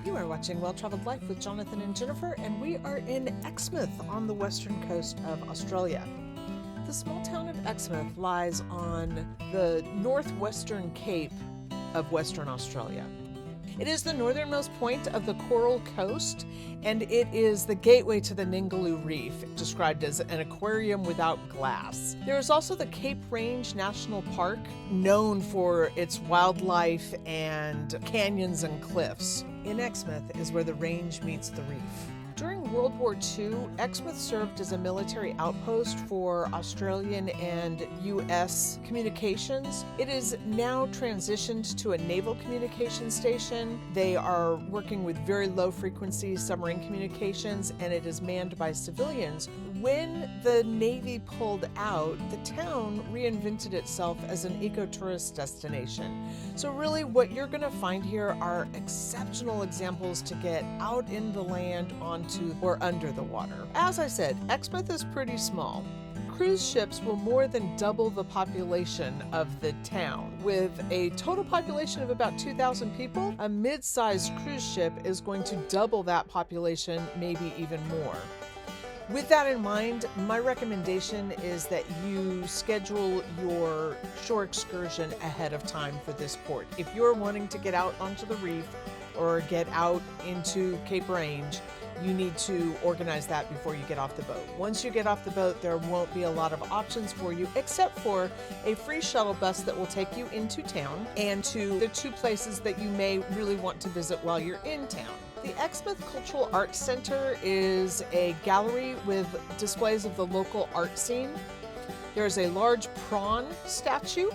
You are watching Well Traveled Life with Jonathan and Jennifer, and we are in Exmouth on the western coast of Australia. The small town of Exmouth lies on the northwestern cape of Western Australia. It is the northernmost point of the Coral Coast, and it is the gateway to the Ningaloo Reef, described as an aquarium without glass. There is also the Cape Range National Park, known for its wildlife and canyons and cliffs. In Exmouth is where the range meets the reef. During World War II, Exmouth served as a military outpost for Australian and U.S. communications. It is now transitioned to a naval communication station. They are working with very low frequency submarine communications, and it is manned by civilians. When the Navy pulled out, the town reinvented itself as an ecotourist destination. So really what you're going to find here are exceptional examples to get out in the land, onto or under the water. As I said, Exmouth is pretty small. Cruise ships will more than double the population of the town. With a total population of about 2,000 people, a mid-sized cruise ship is going to double that population, maybe even more. With that in mind, my recommendation is that you schedule your shore excursion ahead of time for this port. If you're wanting to get out onto the reef or get out into Cape Range, you need to organize that before you get off the boat. Once you get off the boat, there won't be a lot of options for you, except for a free shuttle bus that will take you into town and to the two places that you may really want to visit while you're in town. The Exmouth Cultural Arts Center is a gallery with displays of the local art scene. There's a large prawn statue.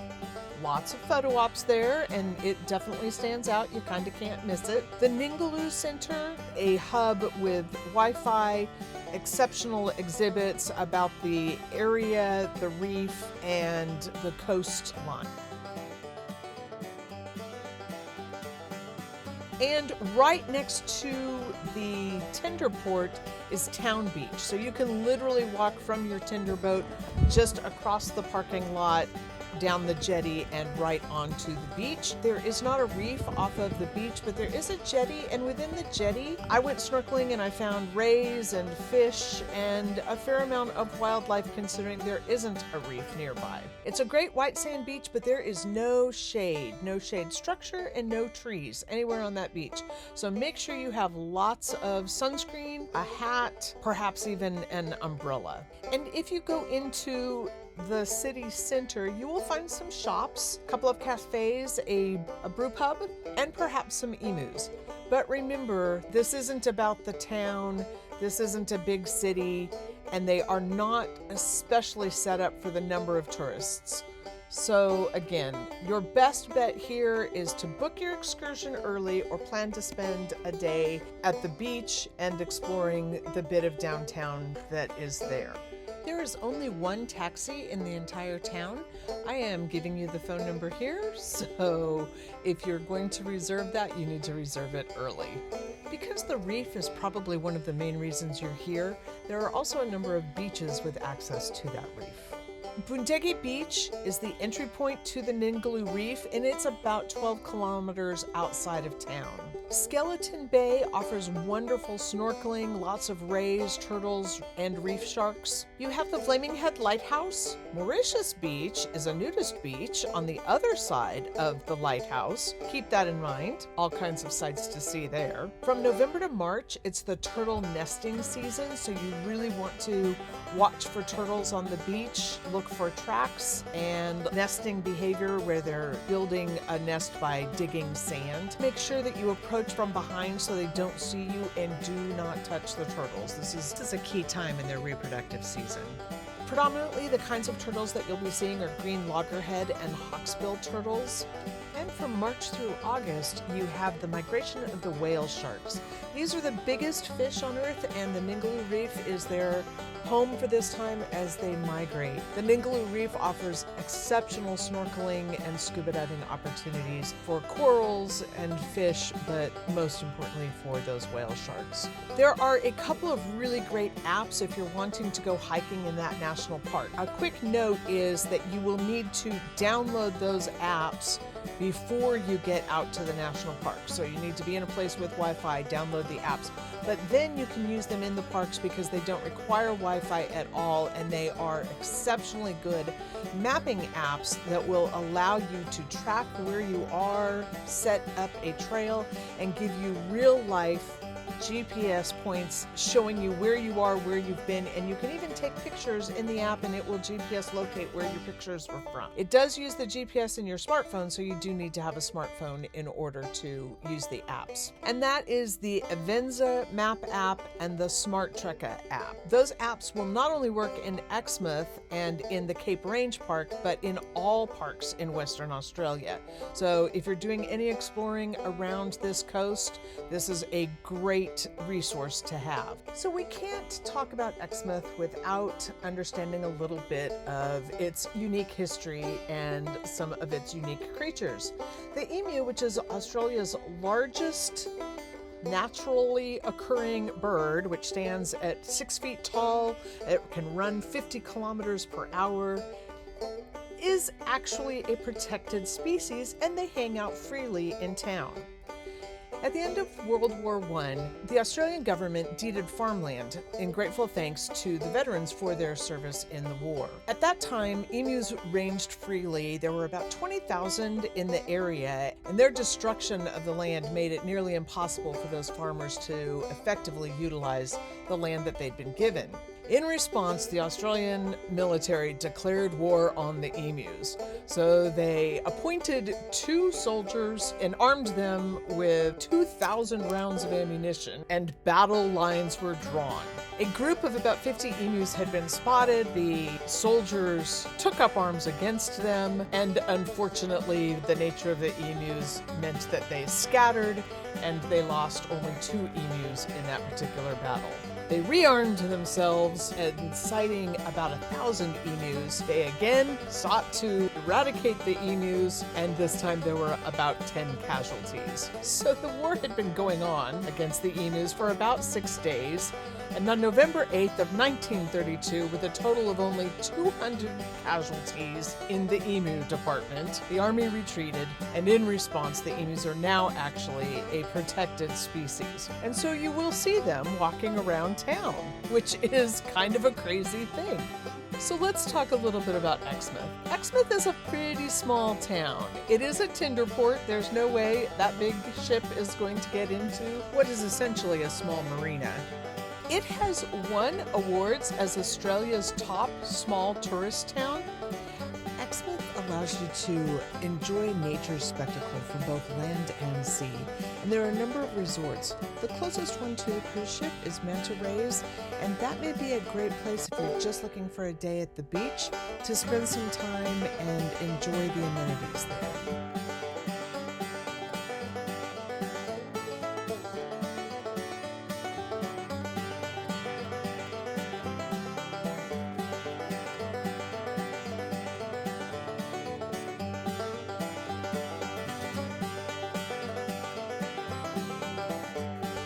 Lots of photo ops there, and it definitely stands out. You kind of can't miss it. The Ningaloo Center, a hub with Wi-Fi, exceptional exhibits about the area, the reef, and the coastline. And right next to the tender port is Town Beach. So you can literally walk from your tender boat just across the parking lot, down the jetty, and right onto the beach. There is not a reef off of the beach, but there is a jetty, and within the jetty, I went snorkeling and I found rays and fish and a fair amount of wildlife, considering there isn't a reef nearby. It's a great white sand beach, but there is no shade structure and no trees anywhere on that beach. So make sure you have lots of sunscreen, a hat, perhaps even an umbrella. And if you go into the city center, you will find some shops, a couple of cafes, a brew pub, and perhaps some emus. But remember, this isn't about the town, this isn't a big city, and they are not especially set up for the number of tourists. So again, your best bet here is to book your excursion early or plan to spend a day at the beach and exploring the bit of downtown that is there. There is only one taxi in the entire town. I am giving you the phone number here, so if you're going to reserve that, you need to reserve it early. Because the reef is probably one of the main reasons you're here, there are also a number of beaches with access to that reef. Bundegi Beach is the entry point to the Ningaloo Reef, and it's about 12 kilometers outside of town. Skeleton Bay offers wonderful snorkeling, lots of rays, turtles, and reef sharks. You have the Flaming Head Lighthouse. Mauritius Beach is a nudist beach on the other side of the lighthouse. Keep that in mind. All kinds of sights to see there. From November to March, it's the turtle nesting season, so you really want to watch for turtles on the beach. Look for tracks and nesting behavior where they're building a nest by digging sand. Make sure that you approach from behind so they don't see you, and do not touch the turtles. This is a key time in their reproductive season. Predominantly, the kinds of turtles that you'll be seeing are green loggerhead and hawksbill turtles. And from March through August, you have the migration of the whale sharks. These are the biggest fish on Earth, and the Ningaloo Reef is their home for this time as they migrate. The Ningaloo Reef offers exceptional snorkeling and scuba diving opportunities for corals and fish, but most importantly for those whale sharks. There are a couple of really great apps if you're wanting to go hiking in that national park. A quick note is that you will need to download those apps before you get out to the national park. So you need to be in a place with Wi-Fi, download the apps, but then you can use them in the parks because they don't require Wi-Fi at all, and they are exceptionally good mapping apps that will allow you to track where you are, set up a trail, and give you real life GPS points showing you where you are, where you've been, and you can even take pictures in the app and it will GPS locate where your pictures were from. It does use the GPS in your smartphone, so you do need to have a smartphone in order to use the apps. And that is the Avenza map app and the Smartreka app. Those apps will not only work in Exmouth and in the Cape Range Park, but in all parks in Western Australia. So if you're doing any exploring around this coast, this is a great resource to have. So we can't talk about Exmouth without understanding a little bit of its unique history and some of its unique creatures. The emu, which is Australia's largest naturally occurring bird, which stands at 6 feet tall, it can run 50 kilometers per hour, is actually a protected species, and they hang out freely in town. At the end of World War I, the Australian government deeded farmland in grateful thanks to the veterans for their service in the war. At that time, emus ranged freely. There were about 20,000 in the area, and their destruction of the land made it nearly impossible for those farmers to effectively utilize the land that they'd been given. In response, the Australian military declared war on the emus. So they appointed 2 soldiers and armed them with 2,000 rounds of ammunition, and battle lines were drawn. A group of about 50 emus had been spotted. The soldiers took up arms against them, and unfortunately, the nature of the emus meant that they scattered, and they lost only 2 emus in that particular battle. They rearmed themselves, and citing about 1,000 emus, they again sought to eradicate the emus, and this time there were about 10 casualties. So the war had been going on against the emus for about 6 days, and on November 8th of 1932, with a total of only 200 casualties in the emu department, the army retreated, and in response, the emus are now actually a protected species. And so you will see them walking around town, which is kind of a crazy thing. So let's talk a little bit about Exmouth. Exmouth is a pretty small town. It is a tinder port. There's no way that big ship is going to get into what is essentially a small marina. It has won awards as Australia's top small tourist town. Exmouth allows you to enjoy nature's spectacle from both land and sea, and there are a number of resorts. The closest one to a cruise ship is Manta Rays, and that may be a great place if you're just looking for a day at the beach to spend some time and enjoy the amenities there.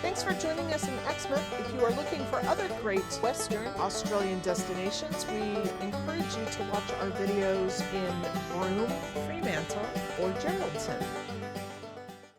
Thanks for joining us in Exmouth. If you are looking for other great Western Australian destinations, we encourage you to watch our videos in Broome, Fremantle, or Geraldton.